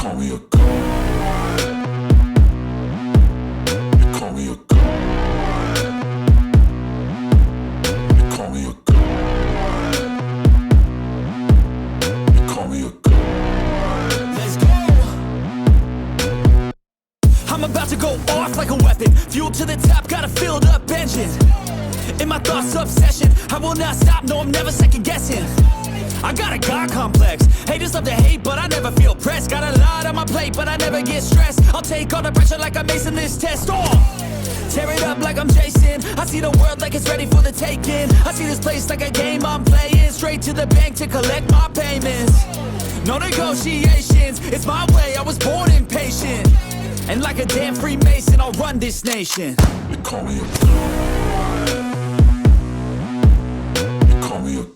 call me a god. You call me a god. You call me a god. You call me a god. Let's go. I'm about to go off like a weapon. Fuel to the top, got a filled up engine. In my thoughts, obsession. I will not stop, no, I'm never second guessing. I got a God complex. Haters love to hate, but I never feel pressed. Got a lot on my plate, but I never get stressed. I'll take all the pressure like I'm acing this test. Tear it up like I'm Jason. I see the world like it's ready for the taking. I see this place like a game I'm playing. Straight to the bank to collect my payments. No negotiations, it's my way, I was born impatient. And like a damn Freemason, I'll run this nation. You call me a god. You call me a god.